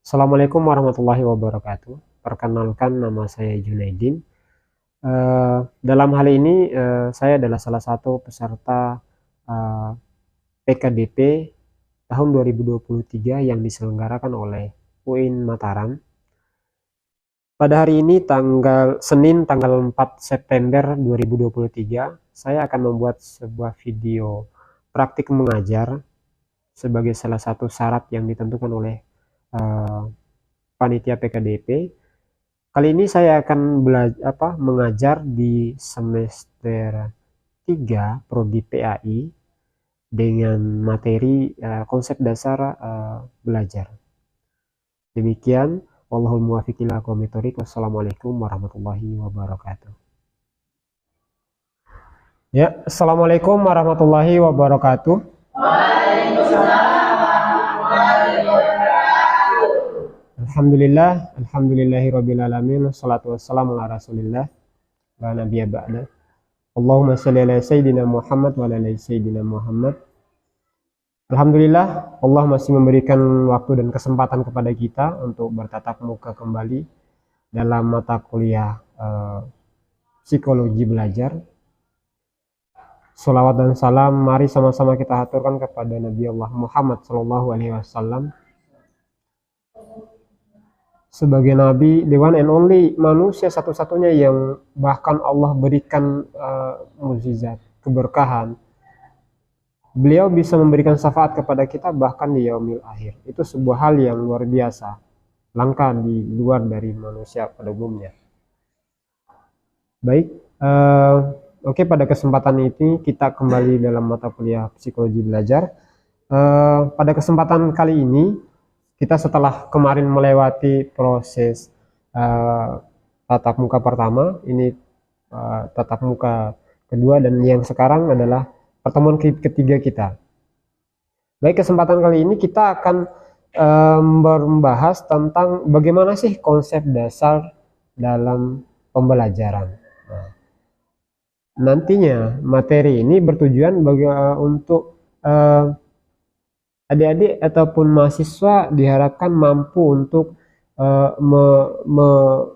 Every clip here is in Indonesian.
Assalamualaikum warahmatullahi wabarakatuh. Perkenalkan, nama saya Junaidin. Dalam hal ini saya adalah salah satu peserta PKDP tahun 2023 yang diselenggarakan oleh UIN Mataram. Pada hari ini Senin tanggal 4 September 2023, saya akan membuat sebuah video praktik mengajar sebagai salah satu syarat yang ditentukan oleh panitia PKDP. Kali ini saya akan mengajar di semester 3 Prodi PAI dengan materi konsep dasar belajar. Demikian, wallahul muwaffiq ila aqwamit thoriq. Wassalamualaikum warahmatullahi wabarakatuh. Ya, assalamualaikum warahmatullahi wabarakatuh. Alhamdulillahirrabbilalamin. Wassalatu wassalamu ala rasulillah wa nabiyya ba'da. Allahumma sholli ala sayyidina Muhammad wa ala ali sayyidina Muhammad. Alhamdulillah, Allah masih memberikan waktu dan kesempatan kepada kita untuk bertatap muka kembali dalam mata kuliah psikologi belajar. Salawat dan salam mari sama-sama kita aturkan kepada Nabi Allah Muhammad SAW sebagai Nabi, the one and only manusia satu-satunya yang bahkan Allah berikan mukjizat, keberkahan. Beliau bisa memberikan syafaat kepada kita bahkan di yaumil akhir. Itu sebuah hal yang luar biasa, langka di luar dari manusia pada umumnya. Baik, oke, pada kesempatan ini kita kembali dalam mata kuliah psikologi belajar. Pada kesempatan kali ini, kita setelah kemarin melewati proses tatap muka pertama, ini tatap muka kedua, dan yang sekarang adalah pertemuan ketiga kita. Baik, kesempatan kali ini kita akan membahas tentang bagaimana sih konsep dasar dalam pembelajaran. Nah, nantinya materi ini bertujuan untuk adik-adik ataupun mahasiswa diharapkan mampu untuk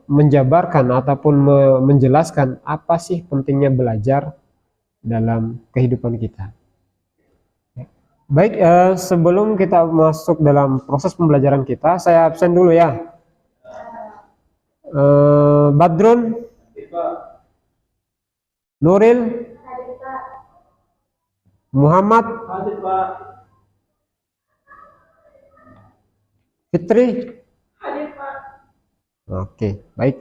menjabarkan ataupun menjelaskan apa sih pentingnya belajar dalam kehidupan kita. Baik, sebelum kita masuk dalam proses pembelajaran kita, saya absen dulu ya. Badrun, Nuril, Muhammad, Fitri. Oke, baik.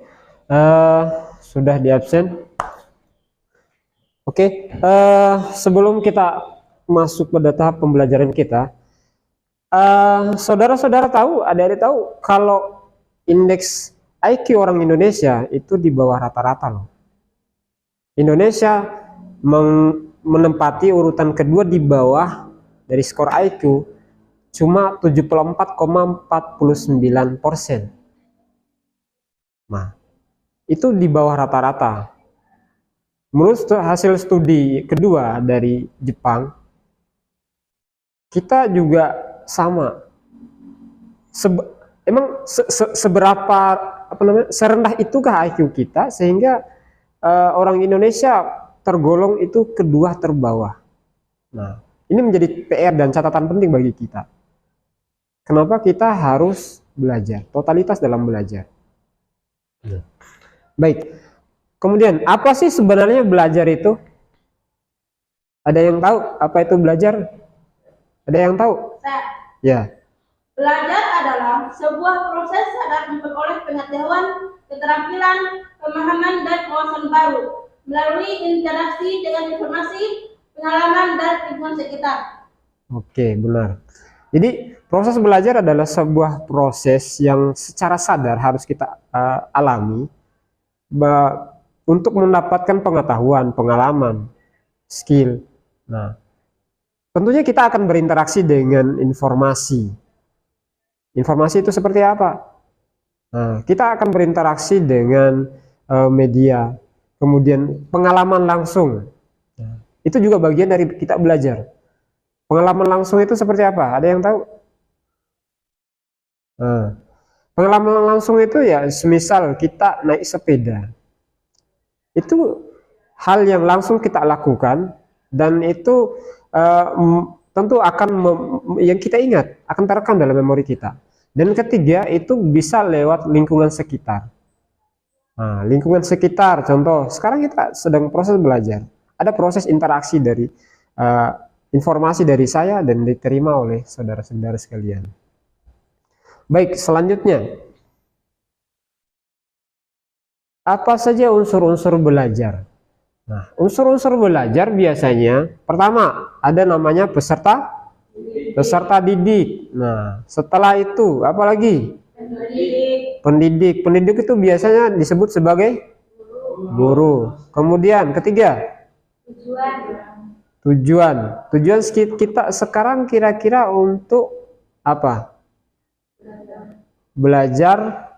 Sudah di absen. Oke, sebelum kita masuk pada tahap pembelajaran kita, saudara-saudara tahu, adik-adik tahu kalau indeks IQ orang Indonesia itu di bawah rata-rata loh. Indonesia menempati urutan kedua di bawah dari skor IQ, cuma 74,49%. Nah, itu di bawah rata-rata. Menurut hasil studi kedua dari Jepang, kita juga sama. Seberapa serendah itukah IQ kita sehingga orang Indonesia tergolong itu kedua terbawah. Nah, ini menjadi PR dan catatan penting bagi kita. Kenapa kita harus belajar? Totalitas dalam belajar. Baik. Kemudian, apa sih sebenarnya belajar itu? Ada yang tahu apa itu belajar? Ada yang tahu? Ya. Belajar adalah sebuah proses sadar memperoleh pengetahuan, keterampilan, pemahaman, dan wawasan baru melalui interaksi dengan informasi, pengalaman, dan lingkungan sekitar. Oke, benar. Jadi, proses belajar adalah sebuah proses yang secara sadar harus kita alami untuk mendapatkan pengetahuan, pengalaman, skill. Nah, tentunya kita akan berinteraksi dengan informasi. Informasi itu seperti apa? Nah, kita akan berinteraksi dengan media, kemudian pengalaman langsung. Nah, itu juga bagian dari kita belajar. Pengalaman langsung itu seperti apa? Ada yang tahu? Nah, Pengalaman langsung itu ya semisal kita naik sepeda. Itu hal yang langsung kita lakukan dan itu tentu akan yang kita ingat akan terekam dalam memori kita. Dan ketiga itu bisa lewat lingkungan sekitar. Nah, lingkungan sekitar, contoh sekarang kita sedang proses belajar, ada proses interaksi dari informasi dari saya dan diterima oleh saudara-saudara sekalian. Baik, selanjutnya apa saja unsur-unsur belajar? Nah, unsur-unsur belajar biasanya pertama ada namanya peserta didik. Nah, setelah itu apa lagi? Pendidik. Pendidik itu biasanya disebut sebagai guru. Kemudian ketiga, tujuan. Tujuan kita sekarang kira-kira untuk apa? Belajar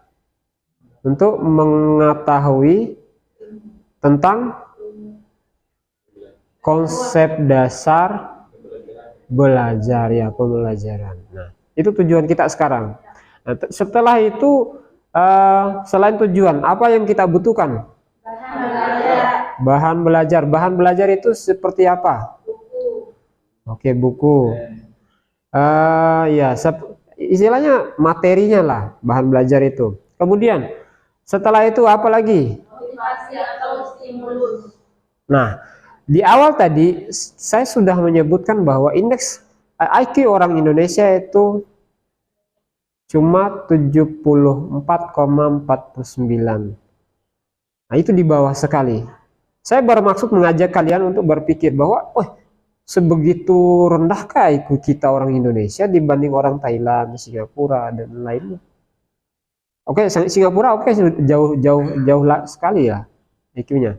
untuk mengetahui tentang konsep dasar belajar, ya, pembelajaran. Nah, itu tujuan kita sekarang. Nah, setelah itu selain tujuan, apa yang kita butuhkan? Bahan belajar. Bahan belajar itu seperti apa? Oke, buku. Ya, istilahnya materinya lah, bahan belajar itu. Kemudian setelah itu apa lagi? Motivasi atau stimulus. Nah, di awal tadi saya sudah menyebutkan bahwa indeks IQ orang Indonesia itu cuma 74,49. Nah, itu di bawah sekali. Saya bermaksud mengajak kalian untuk berpikir bahwa sebegitu rendahkah IQ kita orang Indonesia dibanding orang Thailand, Singapura dan lainnya. Oke, Singapura jauh sekali ya IQ-nya.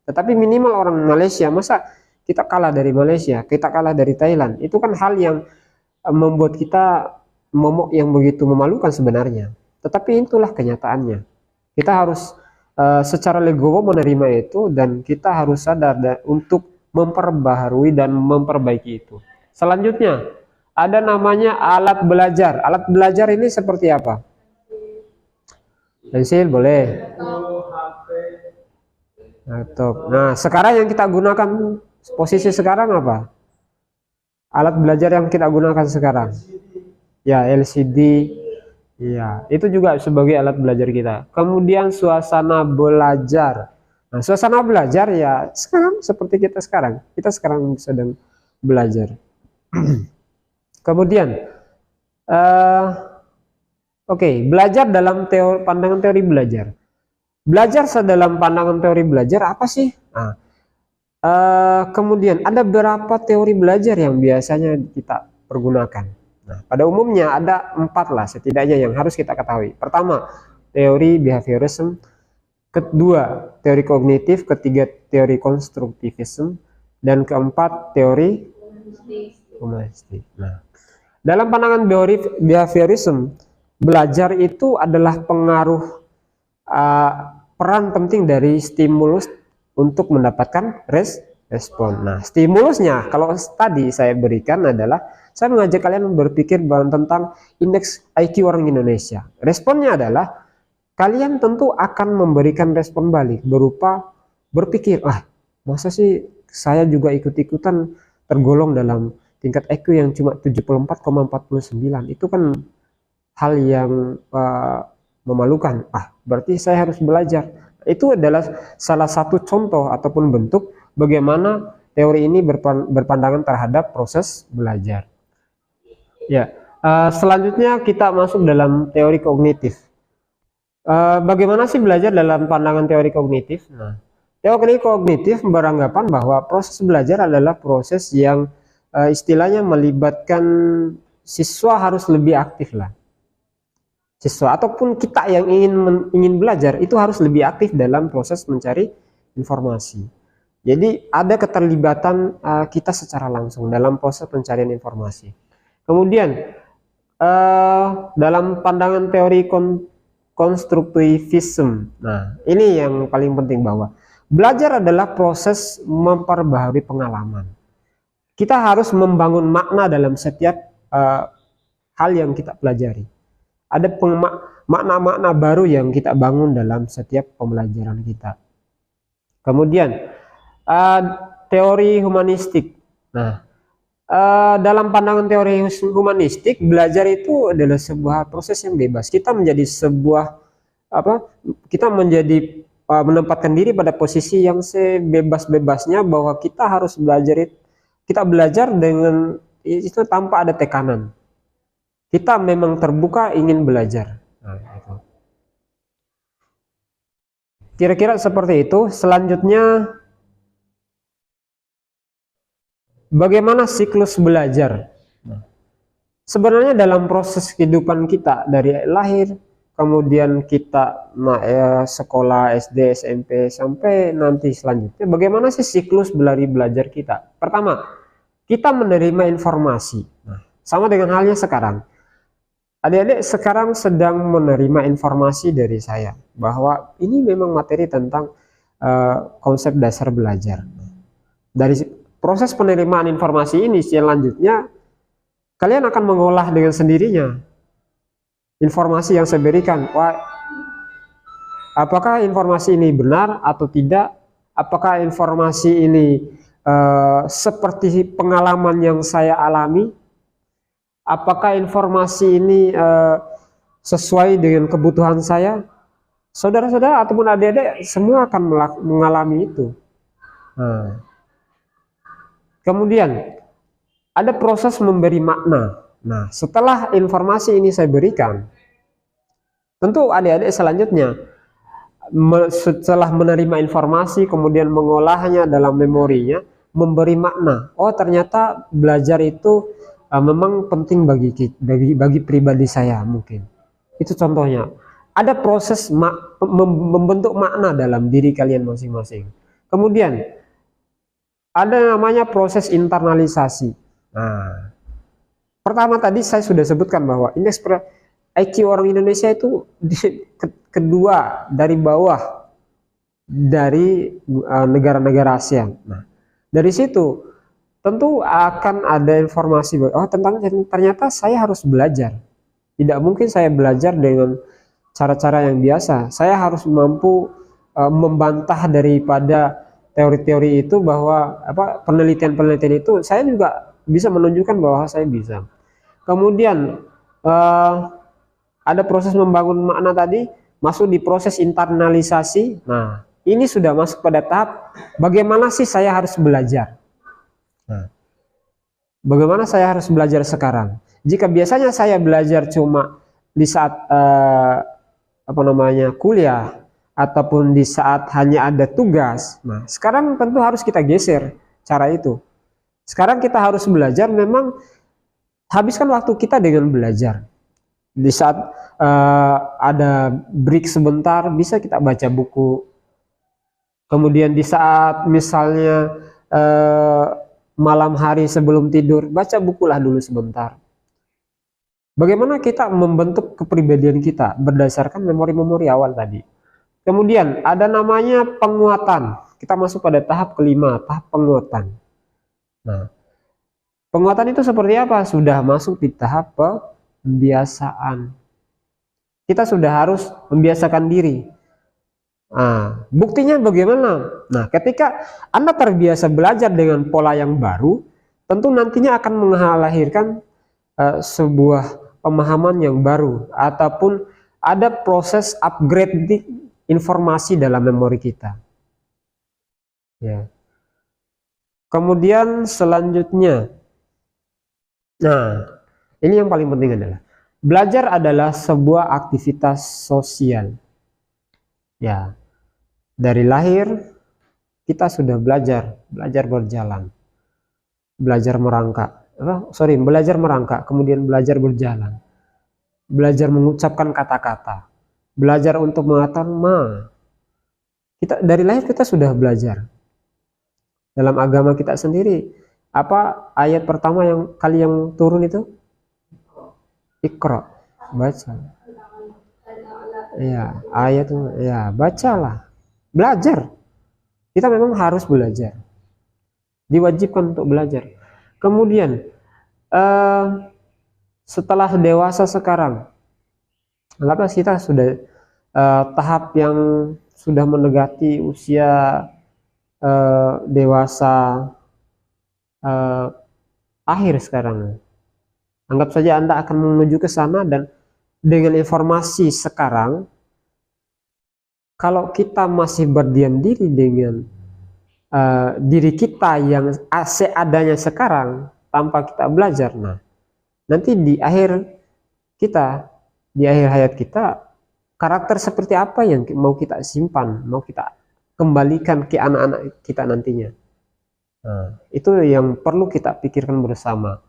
Tetapi minimal orang Malaysia, masa kita kalah dari Malaysia, kita kalah dari Thailand? Itu kan hal yang membuat kita momok yang begitu memalukan sebenarnya. Tetapi itulah kenyataannya. Kita harus secara legowo menerima itu dan kita harus sadar untuk memperbaharui dan memperbaiki itu. Selanjutnya, ada namanya alat belajar. Alat belajar ini seperti apa? Pensil boleh. Laptop. Nah, sekarang yang kita gunakan posisi sekarang apa? Alat belajar yang kita gunakan sekarang. Ya, LCD. Ya, itu juga sebagai alat belajar kita. Kemudian suasana belajar. Nah, suasana belajar ya sekarang seperti kita sekarang. Kita sekarang sedang belajar. Kemudian belajar dalam pandangan teori belajar. Belajar dalam pandangan teori belajar apa sih? Nah, kemudian ada berapa teori belajar yang biasanya kita pergunakan? Nah, pada umumnya ada 4 lah setidaknya yang harus kita ketahui. Pertama, teori behaviorism. Kedua, teori kognitif. Ketiga, teori konstruktivism. Dan keempat, teori humanistik. Nah, dalam pandangan behaviorism, belajar itu adalah pengaruh peran penting dari stimulus untuk mendapatkan respon. Nah, stimulusnya kalau tadi saya berikan adalah saya mengajak kalian berpikir tentang indeks IQ orang Indonesia. Responnya adalah kalian tentu akan memberikan respon balik berupa berpikir, masa sih saya juga ikut-ikutan tergolong dalam tingkat IQ yang cuma 74,49. Itu kan hal yang memalukan. Berarti saya harus belajar. Itu adalah salah satu contoh ataupun bentuk bagaimana teori ini berpandangan terhadap proses belajar. Ya, selanjutnya kita masuk dalam teori kognitif. Bagaimana sih belajar dalam pandangan teori kognitif? Nah, teori kognitif beranggapan bahwa proses belajar adalah proses yang istilahnya melibatkan siswa harus lebih aktif lah. Siswa ataupun kita yang ingin belajar itu harus lebih aktif dalam proses mencari informasi. Jadi ada keterlibatan kita secara langsung dalam proses pencarian informasi. Kemudian dalam pandangan teori konstruktivism, nah ini yang paling penting bahwa belajar adalah proses memperbaharui pengalaman. Kita harus membangun makna dalam setiap hal yang kita pelajari. Ada makna-makna baru yang kita bangun dalam setiap pembelajaran kita. Kemudian teori humanistik. Nah, dalam pandangan teori humanistik, belajar itu adalah sebuah proses yang bebas. Kita menjadi menempatkan diri pada posisi yang sebebas-bebasnya bahwa kita harus belajar. Kita belajar dengan itu tanpa ada tekanan. Kita memang terbuka ingin belajar. Nah, itu. Kira-kira seperti itu. Selanjutnya, bagaimana siklus belajar? Sebenarnya dalam proses kehidupan kita dari lahir, kemudian kita sekolah SD, SMP, sampai nanti selanjutnya, bagaimana sih siklus belajar kita? Pertama, kita menerima informasi. Nah, sama dengan halnya sekarang. Adik-adik sekarang sedang menerima informasi dari saya bahwa ini memang materi tentang konsep dasar belajar. Dari proses penerimaan informasi ini selanjutnya kalian akan mengolah dengan sendirinya informasi yang saya berikan. Wah, apakah informasi ini benar atau tidak? Apakah informasi ini seperti pengalaman yang saya alami? Apakah informasi ini sesuai dengan kebutuhan saya? Saudara-saudara ataupun adik-adik semua akan mengalami itu. Nah, kemudian ada proses memberi makna. Nah, setelah informasi ini saya berikan, tentu adik-adik selanjutnya setelah menerima informasi kemudian mengolahnya dalam memorinya, memberi makna. Oh, ternyata belajar itu memang penting bagi pribadi saya mungkin. Itu contohnya. Ada proses membentuk makna dalam diri kalian masing-masing. Kemudian ada namanya proses internalisasi. Nah, pertama tadi saya sudah sebutkan bahwa indeks IQ orang Indonesia itu kedua dari bawah dari negara-negara ASEAN. Nah, dari situ tentu akan ada informasi bahwa oh ternyata saya harus belajar. Tidak mungkin saya belajar dengan cara-cara yang biasa. Saya harus mampu membantah daripada teori-teori itu bahwa penelitian-penelitian itu saya juga bisa menunjukkan bahwa saya bisa. Kemudian ada proses membangun makna tadi, masuk di proses internalisasi. Nah, ini sudah masuk pada tahap bagaimana sih saya harus belajar. Nah, bagaimana saya harus belajar sekarang? Jika biasanya saya belajar cuma di saat kuliah ataupun di saat hanya ada tugas, nah sekarang tentu harus kita geser cara itu. Sekarang kita harus belajar, memang habiskan waktu kita dengan belajar. Di saat ada break sebentar, bisa kita baca buku. Kemudian di saat misalnya malam hari sebelum tidur, baca bukulah dulu sebentar. Bagaimana kita membentuk kepribadian kita berdasarkan memori-memori awal tadi. Kemudian ada namanya penguatan. Kita masuk pada tahap kelima, tahap penguatan. Nah, penguatan itu seperti apa? Sudah masuk di tahap pembiasaan. Kita sudah harus membiasakan diri. Nah, buktinya bagaimana? Nah, ketika Anda terbiasa belajar dengan pola yang baru, tentu nantinya akan melahirkan sebuah pemahaman yang baru, ataupun ada proses upgrade informasi dalam memori kita. Ya. Kemudian selanjutnya, nah ini yang paling penting adalah belajar adalah sebuah aktivitas sosial. Ya, dari lahir kita sudah belajar berjalan, belajar merangkak, kemudian belajar berjalan, belajar mengucapkan kata-kata, belajar untuk mengatakan ma. Kita dari lahir kita sudah belajar. Dalam agama kita sendiri, apa ayat pertama yang turun itu? Iqra, baca. Ya, ayat ya, bacalah. Belajar. Kita memang harus belajar. Diwajibkan untuk belajar. Kemudian setelah dewasa sekarang, anggaplah kita sudah tahap yang sudah mendekati usia dewasa eh, akhir sekarang. Anggap saja Anda akan menuju ke sana, dan dengan informasi sekarang, kalau kita masih berdiam diri dengan diri kita yang seadanya sekarang tanpa kita belajar, nah nanti di akhir kita, di akhir hayat kita, karakter seperti apa yang mau kita simpan, mau kita kembalikan ke anak-anak kita nantinya. Nah, itu yang perlu kita pikirkan bersama.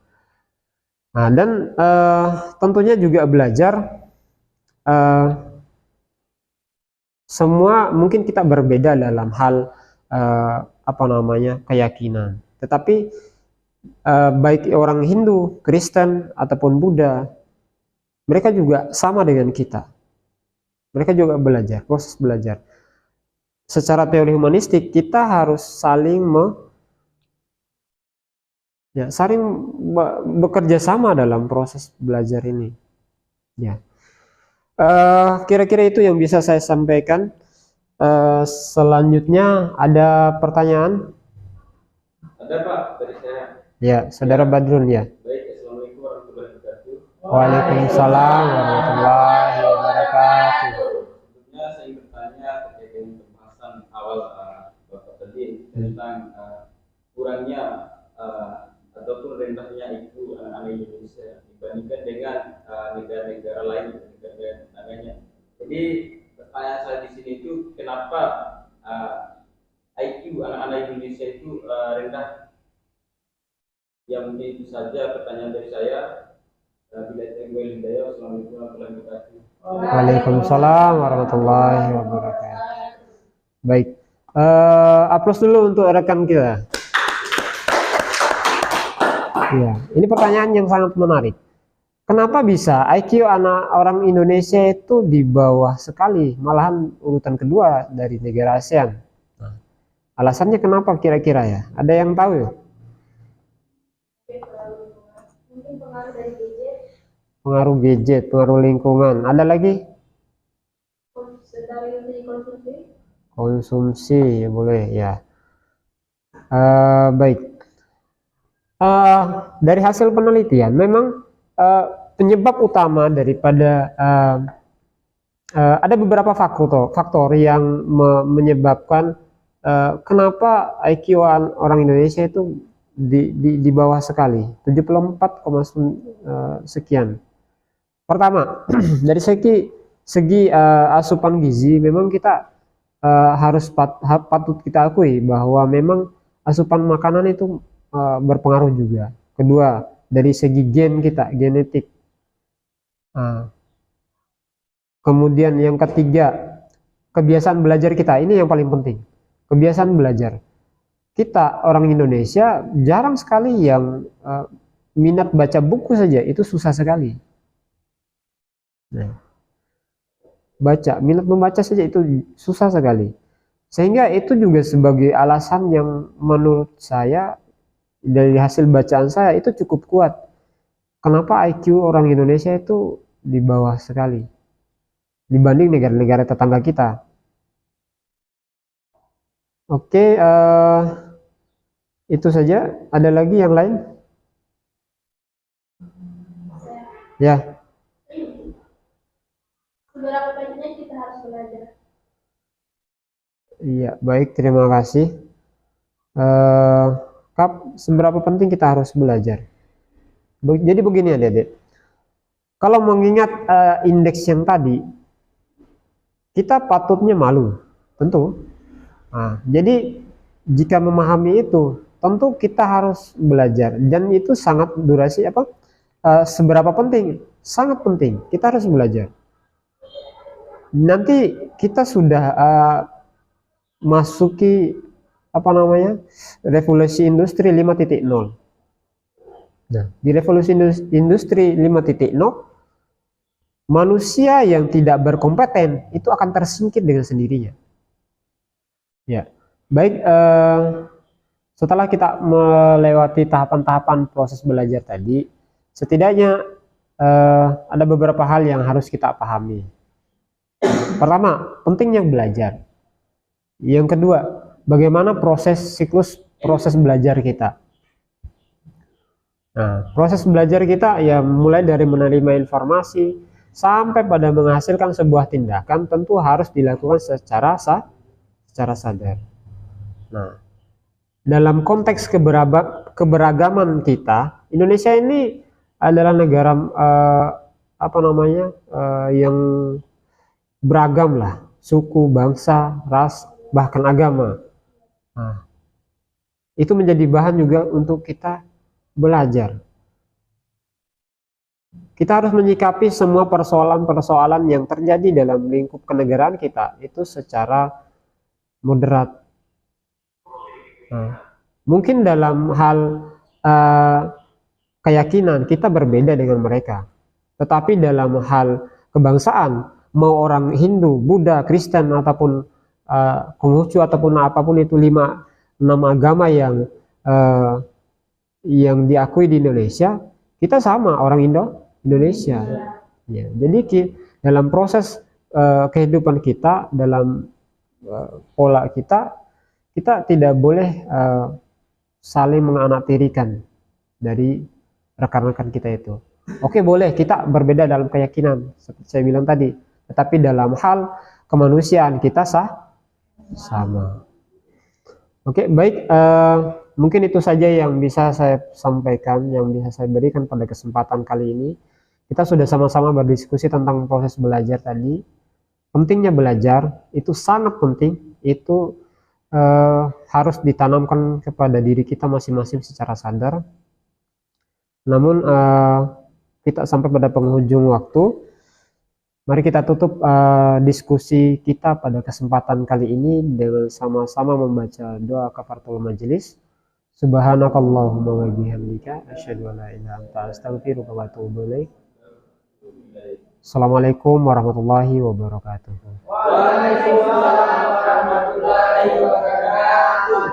Nah, dan tentunya juga belajar, eh, semua mungkin kita berbeda dalam hal apa namanya, keyakinan. Tetapi baik orang Hindu, Kristen ataupun Buddha, mereka juga sama dengan kita. Mereka juga belajar, proses belajar. Secara teori humanistik kita harus saling saling bekerja sama dalam proses belajar ini. Ya, kira-kira itu yang bisa saya sampaikan. Selanjutnya ada pertanyaan? Ada Pak, dari saya. Ya, Saudara Badrun ya. Baik, Assalamualaikum warahmatullahi wabarakatuh. Waalaikumsalam warahmatullahi wabarakatuh. Sebelumnya saya ingin bertanya terkait dengan pembahasan awal Bapak tadi tentang kurangnya ataupun rendahnya IQ anak-anak Indonesia dibandingkan dengan negara-negara lain, negara tetangganya. Jadi pertanyaan saya di sini itu kenapa IQ anak-anak Indonesia itu rendah? Ya mungkin itu saja pertanyaan dari saya. Bila terima hidayah, wassalamualaikum warahmatullahi wabarakatuh. Waalaikumsalam warahmatullahi wabarakatuh. Baik, aplaus dulu untuk rekan kita. Ya, ini pertanyaan yang sangat menarik. Kenapa bisa IQ anak orang Indonesia itu di bawah sekali, malahan urutan kedua dari negara ASEAN? Nah, alasannya kenapa kira-kira ya? Ada yang tahu ya? Mungkin pengaruh dari gadget, Pengaruh gadget, pengaruh lingkungan. Ada lagi? dari konsumsi. Konsumsi, ya boleh ya. Baik. Dari hasil penelitian, memang penyebab utama daripada ada beberapa faktor yang menyebabkan kenapa IQ orang Indonesia itu di bawah sekali, 74, sekian. Pertama, dari segi asupan gizi, memang kita harus patut kita akui bahwa memang asupan makanan itu berpengaruh juga. Kedua, dari segi gen kita, genetik. Kemudian yang ketiga, kebiasaan belajar kita. Ini yang paling penting, kebiasaan belajar kita. Orang Indonesia jarang sekali yang minat baca buku saja, itu susah sekali. Nah, minat membaca saja itu susah sekali, sehingga itu juga sebagai alasan yang menurut saya, dari hasil bacaan saya, itu cukup kuat kenapa IQ orang Indonesia itu di bawah sekali dibanding negara-negara tetangga kita. Oke, itu saja. Ada lagi yang lain? Ya. Seberapa pentingnya kita harus belajar? Iya, baik, terima kasih. Kap, seberapa penting kita harus belajar? Jadi begini adik-adik, kalau mengingat indeks yang tadi, kita patutnya malu, tentu. Nah, jadi jika memahami itu, tentu kita harus belajar, dan itu sangat durasi apa? Seberapa penting? Sangat penting. Kita harus belajar. Nanti kita sudah masuki apa namanya, revolusi industri 5.0. Nah, di revolusi industri 5.0, manusia yang tidak berkompeten itu akan tersingkir dengan sendirinya. Ya, baik. Setelah kita melewati tahapan-tahapan proses belajar tadi, setidaknya ada beberapa hal yang harus kita pahami. Pertama, pentingnya belajar. Yang kedua, bagaimana siklus proses belajar kita. Nah, proses belajar kita ya mulai dari menerima informasi sampai pada menghasilkan sebuah tindakan tentu harus dilakukan secara sadar. Nah, dalam konteks keberagaman kita, Indonesia ini adalah negara yang beragam lah, suku, bangsa, ras, bahkan agama. Nah, itu menjadi bahan juga untuk kita belajar. Kita harus menyikapi semua persoalan-persoalan yang terjadi dalam lingkup kenegaraan kita itu secara moderat. Nah, mungkin dalam hal keyakinan kita berbeda dengan mereka, tetapi dalam hal kebangsaan, mau orang Hindu, Buddha, Kristen ataupun Konghucu ataupun apapun itu 5-6 agama yang diakui di Indonesia, kita sama orang Indonesia. Ya, jadi dalam proses kehidupan kita, dalam pola kita tidak boleh saling menganaktirikan dari rekan-rekan kita itu. Oke, boleh kita berbeda dalam keyakinan seperti saya bilang tadi, tetapi dalam hal kemanusiaan kita sama. Oke, baik, mungkin itu saja yang bisa saya sampaikan, yang bisa saya berikan pada kesempatan kali ini. Kita sudah sama-sama berdiskusi tentang proses belajar tadi. Pentingnya belajar itu sangat penting, itu harus ditanamkan kepada diri kita masing-masing secara sadar. Namun kita sampai pada penghujung waktu. Mari kita tutup diskusi kita pada kesempatan kali ini dengan sama-sama membaca doa kafaratul majelis. Subhanakallahumma wa bihamdika asyhadu an la ilaha illa anta astaghfiruka wa atubu ilaik. Assalamualaikum warahmatullahi wabarakatuh. Waalaikumsalam warahmatullahi wabarakatuh.